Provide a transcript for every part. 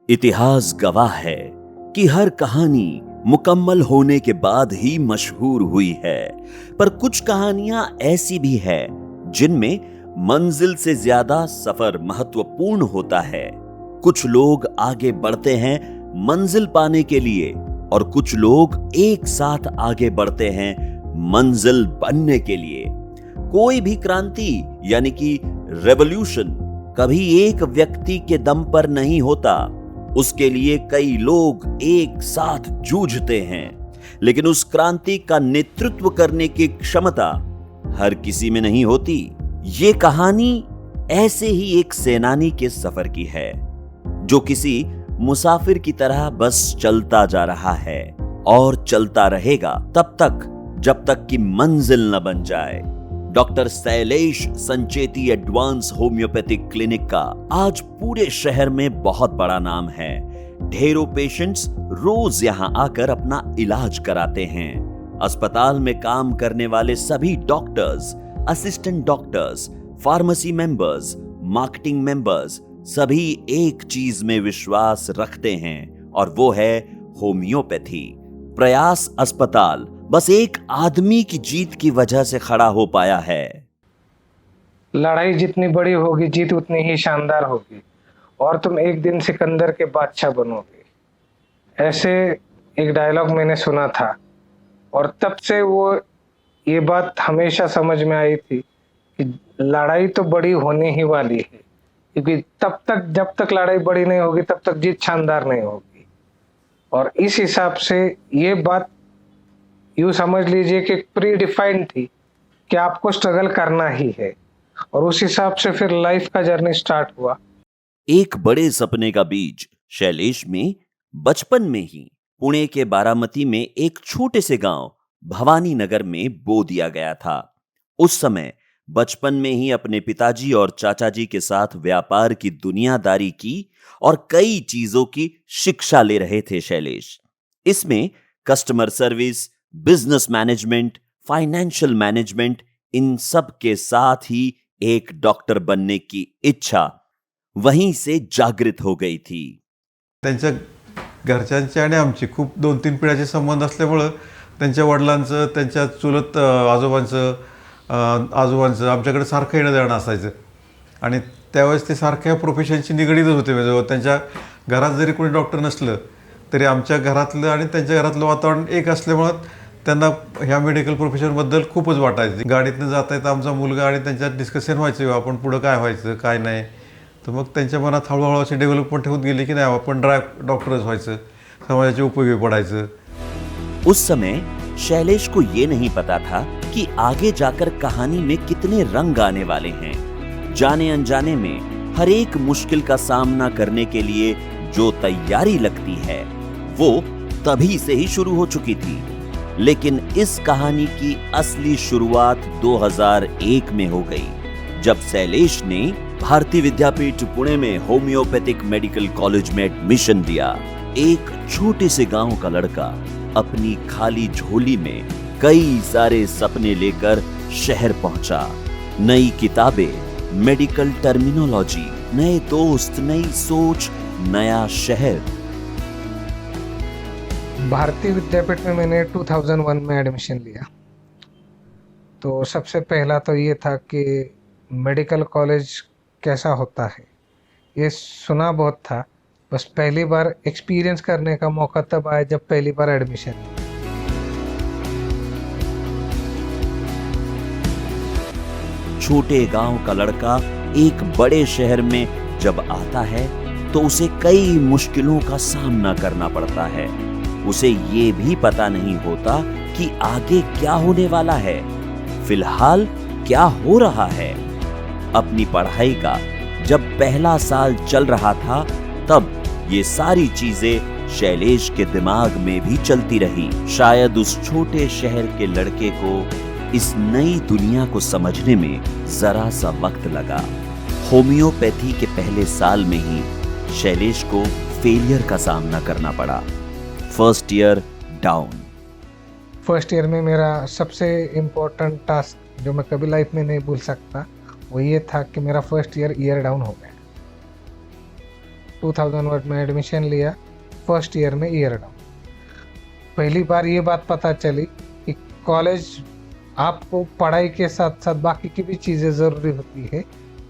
इतिहास गवाह है कि हर कहानी मुकम्मल होने के बाद ही मशहूर हुई है, पर कुछ कहानियां ऐसी भी है जिनमें मंजिल से ज्यादा सफर महत्वपूर्ण होता है। कुछ लोग आगे बढ़ते हैं मंजिल पाने के लिए और कुछ लोग एक साथ आगे बढ़ते हैं मंजिल बनने के लिए। कोई भी क्रांति यानी कि रेवोल्यूशन कभी एक व्यक्ति के दम पर नहीं होता, उसके लिए कई लोग एक साथ जूझते हैं। लेकिन उस क्रांति का नेतृत्व करने की क्षमता हर किसी में नहीं होती। ये कहानी ऐसे ही एक सेनानी के सफर की है जो किसी मुसाफिर की तरह बस चलता जा रहा है और चलता रहेगा तब तक जब तक कि मंजिल न बन जाए। Doctor Shailesh Sancheti advance homeopathic clinic का आज पूरे शहर में बहुत बड़ा नाम है। ढेरों पेशेंट्स रोज यहां आकर अपना इलाज कराते हैं। अस्पताल में काम करने वाले सभी doctors, assistant doctors, pharmacy members, marketing members सभी एक चीज में विश्वास रखते हैं और वो है होम्योपैथी। प्रयास अस्पताल बस एक आदमी की जीत की वजह से खड़ा हो पाया है। लड़ाई जितनी बड़ी होगी जीत उतनी ही शानदार होगी और तुम एक दिन सिकंदर के बादशाह बनोगे। ऐसे एक डायलॉग मैंने सुना था और तब से ये बात हमेशा समझ में आई थी कि लड़ाई तो बड़ी होने ही वाली है, क्योंकि जब तक लड़ाई बड़ी नहीं होगी तब तक जीत शानदार नहीं होगी। और इस हिसाब से ये बात यूं समझ लीजिए कि प्री डिफाइंड थी कि आपको स्ट्रगल करना ही है, और उस हिसाब से फिर लाइफ का जर्नी स्टार्ट हुआ। एक बड़े सपने का बीज शैलेश में बचपन में ही पुणे के बारामती में एक छोटे से गांव भवानी नगर में बो दिया गया था। उस समय बचपन में ही अपने पिताजी और चाचा जी के साथ व्यापार की दुनियादारी की और कई चीजों की शिक्षा ले रहे थे शैलेश। इसमें customer service, business management, financial management, इन सब के साथ ही एक डॉक्टर बनने की इच्छा वहीं से जागृत हो गई थी। त्यांच्या घरच्यांचे आणि आमचे खूप 2-3 पिढ्याचे संबंध असल्यामुळं त्यांच्या वडिलांचं, त्यांच्या चुलत आजोबांचं आमच्याकडे सारखं येणं जाणं असायचं आणि त्यावेळेस ते सारख्या प्रोफेशनशी निगडीतच होते. म्हणजे त्यांच्या घरात जरी कोणी डॉक्टर नसलं तरी आमच्या घरातलं आणि त्यांच्या घरातलं वातावरण एक असल्यामुळं त्यांना ह्या मेडिकल प्रोफेशनबद्दल खूपच वाटायचं. गाडीतनं जाता येता आमचा मुलगा आणि त्यांच्यात डिस्कशन व्हायचं, आपण पुढं काय व्हायचं काय नाही. तर मग त्यांच्या मनात हळूहळू अशी डेव्हलपमेंट होत गेली की नाही आपण डॉक्टरच व्हायचं, समाजाचे उपयोगी पडायचं. उस समय शैलेश को ये नहीं पता था कि आगे जाकर कहानी में कितने रंग आने वाले हैं। जाने अनजाने में हर एक मुश्किल का सामना करने के लिए जो तैयारी लगती है वो तभी से ही शुरू हो चुकी थी। लेकिन इस कहानी की असली शुरुआत 2001 में हो गई जब शैलेश ने भारतीय विद्यापीठ पुणे में होम्योपैथिक मेडिकल कॉलेज में एडमिशन लिया। एक छोटे से गांव का लड़का अपनी खाली झोली में कई सारे सपने लेकर शहर पहुंचा। नई किताबें, मेडिकल टर्मिनोलॉजी, नए दोस्त, नई सोच, नया शहर। भारतीय विद्यापीठ में मैंने 2001 में एडमिशन लिया। तो सबसे पहला तो ये था कि मेडिकल कॉलेज कैसा होता है ये सुना बहुत था, बस पहली बार एक्सपीरियंस करने का मौका तब आया जब पहली बार एडमिशन। छोटे गांव का लड़का एक बड़े शहर में जब आता है तो उसे कई मुश्किलों का सामना करना पड़ता है। उसे ये भी पता नहीं होता कि आगे क्या होने वाला है, फिलहाल क्या हो रहा है। अपनी पढ़ाई का जब पहला साल चल रहा था तब ये सारी चीजें शैलेश के दिमाग में भी चलती रही। शायद उस छोटे शहर के लड़के को इस नई दुनिया को समझने में जरा सा वक्त लगा। होम्योपैथी के पहले साल में ही शैलेश को फेलियर का सामना करना पड़ा। First year down. First year में मेरा सबसे इम्पोर्टेंट टास्क जो मैं कभी लाइफ में नहीं भूल सकता वो ये था कि मेरा फर्स्ट ईयर डाउन हो गया। 2001 में एडमिशन लिया, फर्स्ट ईयर में ईयर डाउन। पहली बार ये बात पता चली कि कॉलेज आपको पढ़ाई के साथ साथ बाकी की भी चीज़ें ज़रूरी होती है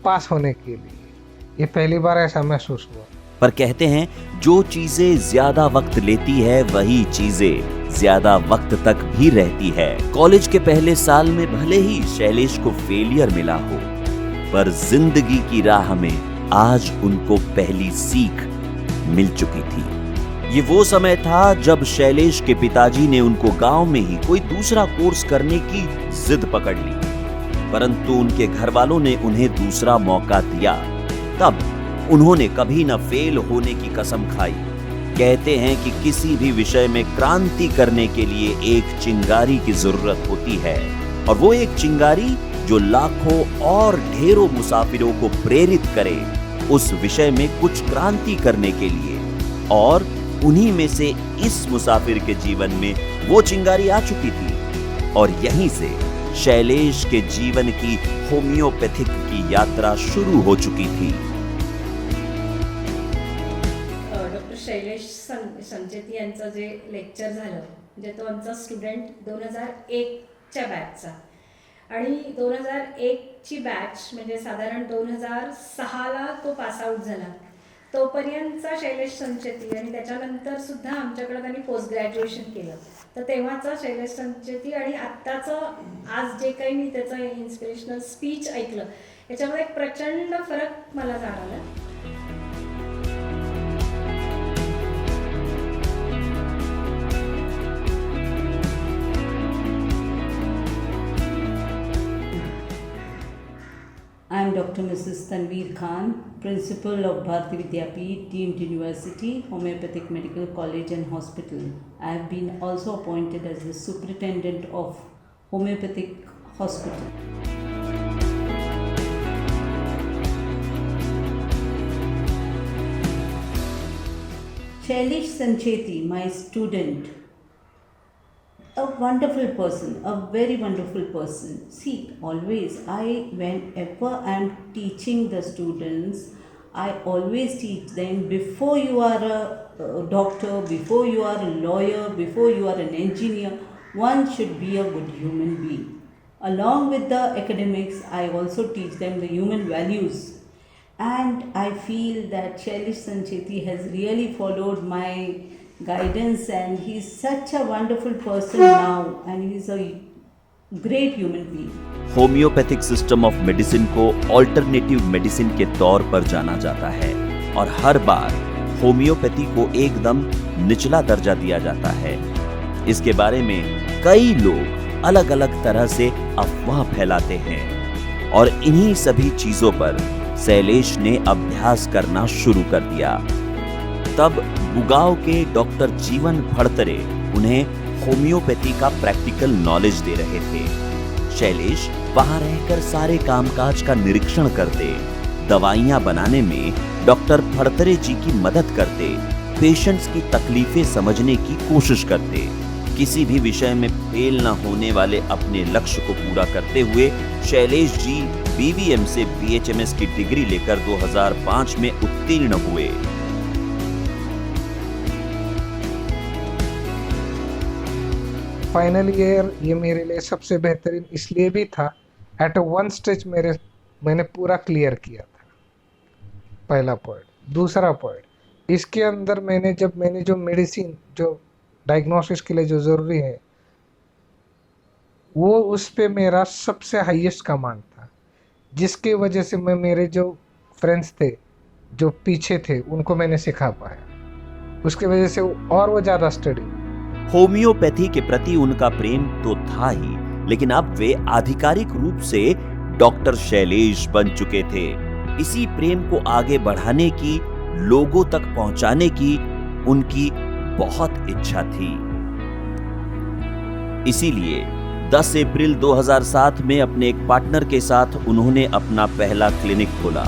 पास होने के लिए। ये पहली बार ऐसा महसूस हुआ। पर कहते हैं जो चीजें ज्यादा वक्त लेती है वही चीजें ज्यादा वक्त तक भी रहती है। कॉलेज के पहले साल में भले ही शैलेश को फेलियर मिला हो, पर जिंदगी की राह में आज उनको पहली सीख मिल चुकी थी। ये वो समय था जब शैलेश के पिताजी ने उनको गांव में ही कोई दूसरा कोर्स करने की जिद पकड़ ली, परंतु उनके घर वालों ने उन्हें दूसरा मौका दिया। तब उन्होंने कभी न फेल होने की कसम खाई। कहते हैं कि किसी भी विषय में क्रांति करने के लिए एक चिंगारी की जरूरत होती है, और वो एक चिंगारी जो लाखों और ढेरों मुसाफिरों को प्रेरित करे उस विषय में कुछ क्रांति करने के लिए। और उन्हीं में से इस मुसाफिर के जीवन में वो चिंगारी आ चुकी थी, और यहीं से शैलेश के जीवन की होम्योपैथिक की यात्रा शुरू हो चुकी थी। डॉक्टर शैलेश संचेती यांचं जे लेक्चर झालं, म्हणजे तो आमचा स्टुडंट 2001च्या बॅचचा, आणि 2001ची बॅच म्हणजे साधारण 2006ला तो पासआउट झाला। तोपर्यंतचा शैलेश संचेती आणि त्याच्यानंतर सुद्धा आमच्याकडे त्यांनी पोस्ट ग्रॅज्युएशन केलं, तर तेव्हाचा शैलेश संचेती आणि आत्ताचं आज जे काही मी त्याचं इन्स्पिरेशनल स्पीच ऐकलं, याच्यामध्ये एक प्रचंड फरक मला जाणवला। I am Dr. Mrs. Tanveer Khan, Principal of Bharati Vidyapeeth Deemed University, Homeopathic Medical College and Hospital. I have been also appointed as the Superintendent of Homeopathic Hospital. Shailesh Sancheti, my student, a wonderful person, a very wonderful person. See, always whenever I am teaching the students, I always teach them, before you are a doctor, before you are a lawyer, before you are an engineer, one should be a good human being. Along with the academics, I also teach them the human values. And I feel that Shailesh Sancheti has really followed my guidance, and he's such a wonderful person now, and he's a great human being. Homeopathic system of medicine को alternative medicine के तौर पर जाना जाता है, और हर बार homeopathy को एकदम निचला दर्जा दिया जाता है। इसके बारे में कई लोग अलग अलग तरह से अफवाह फैलाते हैं, और इन्हीं सभी चीजों पर शैलेश ने अभ्यास करना शुरू कर दिया। तब बुगाव के डॉक्टर जीवन फड़तरे उन्हें होम्योपैथी का प्रैक्टिकल नॉलेज दे रहे थे। शैलेश वहां रहकर सारे कामकाज का निरीक्षण करते, दवाइयां बनाने में डॉक्टर फड़तरे जी की मदद करते, पेशेंट्स की तकलीफें समझने की कोशिश करते। किसी भी विषय में फेल न होने वाले अपने लक्ष्य को पूरा करते हुए शैलेश जी बीवीएम से बीएचएमएस की डिग्री लेकर 2005 में उत्तीर्ण हुए। फाइनल ईयर ये मेरे लिए सबसे बेहतरीन इसलिए भी था, एट वन स्टेज मैंने पूरा क्लियर किया था, पहला पॉइंट। दूसरा पॉइंट, इसके अंदर मैंने जो मेडिसिन, जो डायग्नोसिस के लिए जो ज़रूरी है, वो उस पे मेरा सबसे हाईएस्ट कमांड था, जिसकी वजह से मैं मेरे जो फ्रेंड्स थे जो पीछे थे उनको मैंने सिखा पाया। उसकी वजह से और वो ज़्यादा स्टडी। होम्योपैथी के प्रति उनका प्रेम तो था ही, लेकिन अब वे आधिकारिक रूप से डॉक्टर शैलेश बन चुके थे। इसी प्रेम को आगे बढ़ाने की, लोगों तक पहुंचाने की उनकी बहुत इच्छा थी। इसीलिए 10 अप्रैल 2007 में अपने एक पार्टनर के साथ उन्होंने अपना पहला क्लिनिक खोला।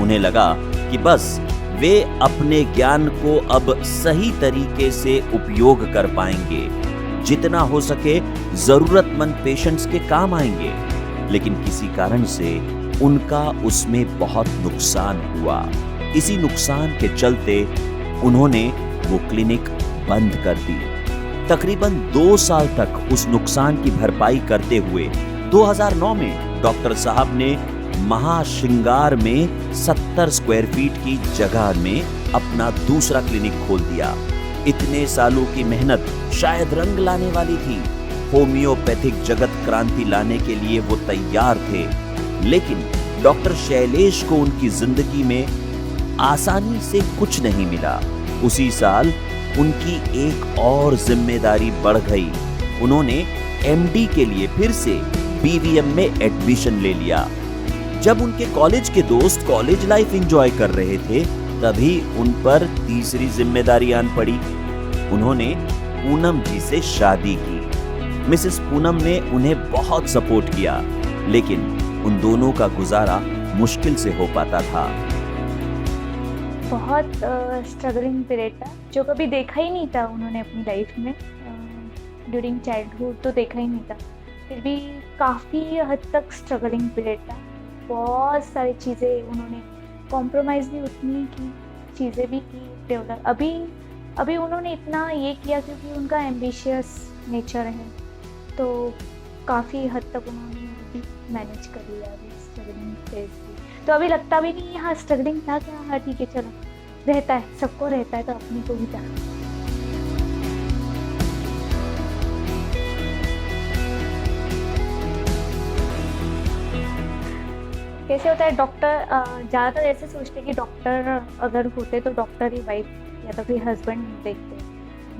उन्हें लगा कि बस वे अपने ज्ञान को अब सही तरीके से उपयोग कर पाएंगे, जितना हो सके जरूरतमंद पेशेंट्स के काम आएंगे। लेकिन किसी कारण से उनका उसमें बहुत नुकसान हुआ। इसी नुकसान के चलते उन्होंने वो क्लिनिक बंद कर दी। तकरीबन 2 साल तक उस नुकसान की भरपाई करते हुए 2009 में डॉक्टर साहब ने महाशिंगार में 70 स्क्वायर फीट की जगह में अपना दूसरा क्लिनिक खोल दिया। इतने सालों की मेहनत शायद रंग लाने वाली थी। होम्योपैथिक जगत क्रांति लाने के लिए वो तैयार थे, लेकिन डॉक्टर शैलेश को उनकी जिंदगी में आसानी से कुछ नहीं मिला। उसी साल उनकी एक और जिम्मेदारी बढ़ गई। उन्होंने एमडी के लिए फिर से बीवीएम में एडमिशन ले लिया। जब उनके कॉलेज के दोस्त कॉलेज लाइफ एंजॉय कर रहे थे, तभी उन पर तीसरी जिम्मेदारी आन पड़ी। उन्होंने पूनम जी से शादी की। मिसेस पूनम ने उन्हें बहुत सपोर्ट किया, लेकिन उन दोनों का गुजारा मुश्किल से हो पाता था। बहुत स्ट्रगलिंग पीरियड था, जो कभी देखा ही नहीं था उन्होंने अपनी लाइफ में। ड्यूरिंग चाइल्डहुड तो देखा ही नहीं था, फिर भी काफ़ी हद तक स्ट्रगलिंग पीरियड था। बहुत सारी चीज़ें उन्होंने कॉम्प्रोमाइज़ भी उतनी की, चीज़ें भी की डेवलप। अभी उन्होंने इतना ये किया क्योंकि उनका एम्बिशियस नेचर है, तो काफ़ी हद तक उन्होंने भी मैनेज कर लिया अभी स्ट्रगलिंग फेज भी। तो अभी लगता भी नहीं हाँ स्ट्रगलिंग था क्या, हाँ ठीक है चलो, रहता है, सबको रहता है, तो अपने को भी था। कैसे होता है, डॉक्टर ज़्यादातर ऐसे सोचते हैं कि डॉक्टर अगर होते तो डॉक्टर ही वाइफ या तो फिर हस्बैंड देखते,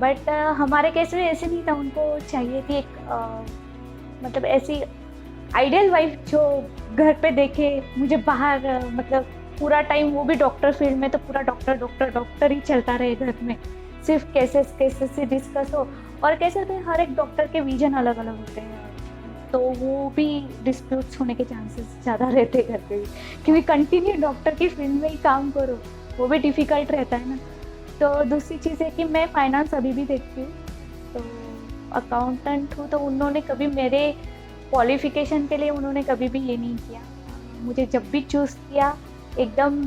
बट हमारे केस में ऐसे नहीं था। उनको चाहिए थी एक मतलब ऐसी आइडियल वाइफ जो घर पे देखे मुझे बाहर, मतलब पूरा टाइम वो भी डॉक्टर फील्ड में, तो पूरा डॉक्टर ही चलता रहे घर में, सिर्फ केसेस से डिस्कस हो। और कैसे होते हैं, हर एक डॉक्टर के विजन अलग अलग होते हैं, तो वो भी डिस्प्यूट्स होने के चांसेस ज़्यादा रहते हैं घर पे भी, क्योंकि कंटिन्यू डॉक्टर की फील्ड में ही काम करो, वो भी डिफ़िकल्ट रहता है ना। तो दूसरी चीज़ है कि मैं फाइनेंस अभी भी देखती हूँ, तो अकाउंटेंट हूँ, तो उन्होंने कभी मेरे क्वालिफ़िकेशन के लिए उन्होंने कभी भी ये नहीं किया। मुझे जब भी चूज़ किया एकदम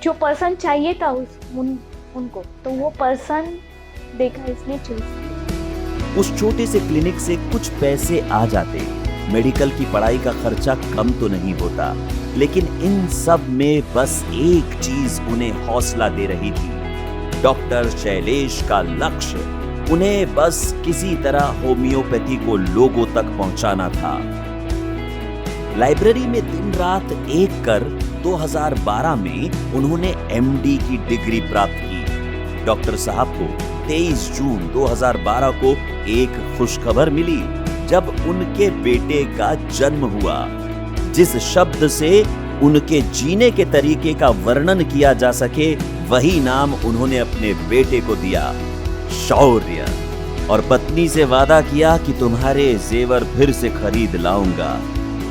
जो पर्सन चाहिए था उनको, तो वो पर्सन देखा इसलिए चूज़ किया। उस छोटे से क्लिनिक से कुछ पैसे आ जाते, मेडिकल की पढ़ाई का खर्चा कम तो नहीं होता, लेकिन इन सब में बस एक चीज उन्हें हौसला दे रही थी। डॉक्टर शैलेश का लक्ष्य उन्हें बस किसी तरह होम्योपैथी को लोगों तक पहुंचाना था। लाइब्रेरी में दिन रात एक कर 2012 में उन्होंने एमडी की डिग्री प्राप्त की। डॉक्टर साहब को 23 जून 2012 को एक खुशखबर मिली, जब उनके बेटे का जन्म हुआ। जिस शब्द से उनके जीने के तरीके का वर्णन किया जा सके, वही नाम उन्होंने अपने बेटे को दिया, शौर्य। और पत्नी से वादा किया कि तुम्हारे जेवर फिर से खरीद लाऊंगा।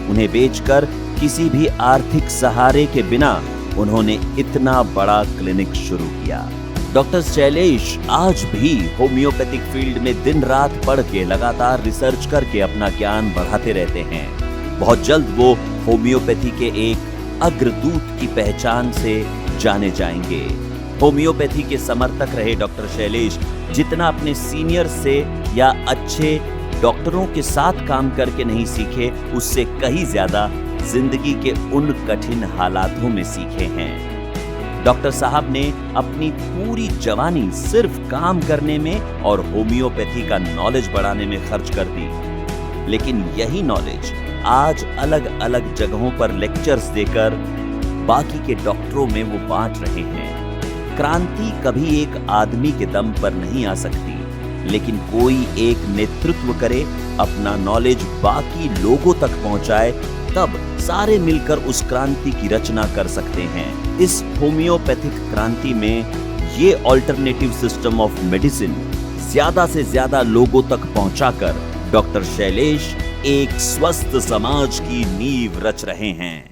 उन्हें बेचकर किसी भी आर्थिक सहारे के बिना उन्होंने इतना बड़ा क्लिनिक शुरू किया। डॉक्टर शैलेश आज भी होम्योपैथिक फील्ड में दिन रात पढ़ के लगातार रिसर्च करके अपना ज्ञान बढ़ाते रहते हैं। बहुत जल्द वो होम्योपैथी के एक अग्रदूत की पहचान से जाने जाएंगे। होम्योपैथी के समर्थक रहे डॉक्टर शैलेश जितना अपने सीनियर से या अच्छे डॉक्टरों के साथ काम करके नहीं सीखे, उससे कहीं ज्यादा जिंदगी के उन कठिन हालातों में सीखे हैं। डॉक्टर साहब ने अपनी पूरी जवानी सिर्फ काम करने में और होम्योपैथी का नॉलेज बढ़ाने में खर्च कर दी, लेकिन यही नॉलेज आज अलग अलग जगहों पर लेक्चर्स देकर बाकी के डॉक्टरों में वो बांट रहे हैं। क्रांति कभी एक आदमी के दम पर नहीं आ सकती, लेकिन कोई एक नेतृत्व करे, अपना नॉलेज बाकी लोगों तक पहुंचाए, तब सारे मिलकर उस क्रांति की रचना कर सकते हैं। इस होम्योपैथिक क्रांति में ये ऑल्टरनेटिव सिस्टम ऑफ मेडिसिन ज्यादा से ज्यादा लोगों तक पहुंचाकर डॉक्टर शैलेश एक स्वस्थ समाज की नींव रच रहे हैं।